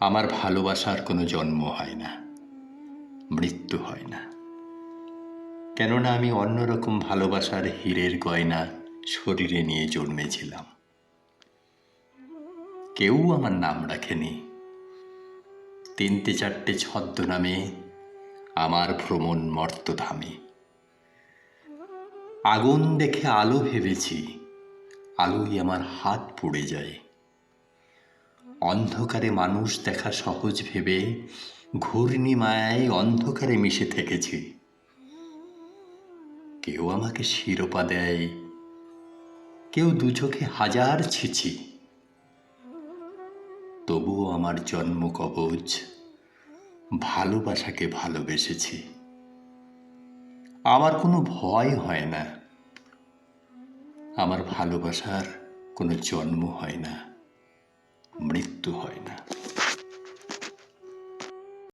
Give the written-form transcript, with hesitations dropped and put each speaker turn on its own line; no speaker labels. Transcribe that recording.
আমার ভালোবাসার কোনো জন্ম হয় না, মৃত্যু হয় না। কেননা আমি অন্যরকম ভালোবাসার হীরের গয়না শরীরে নিয়ে জন্মেছিলাম। কেউ আমার নাম রাখেনি। তিনটে চারটে ছদ্মনামে আমার ভ্রমণ মর্তধামে। আগুন দেখে আলো ভেবেছি, আলোই আমার হাত পুড়ে যায়। অন্ধকারে মানুষ দেখা সহজ ভেবে ঘূর্ণিমায় অন্ধকারে মিশে থেকেছি। কেউ আমাকে শিরোপা দেয়, কেউ দু চোখে হাজার ছিছি। তবুও আমার জন্ম কবচ ভালোবাসাকে ভালোবেসেছি। আমার কোনো ভয় হয় না, আমার ভালোবাসার কোনো জন্ম হয় না, মৃত্যু হয় না।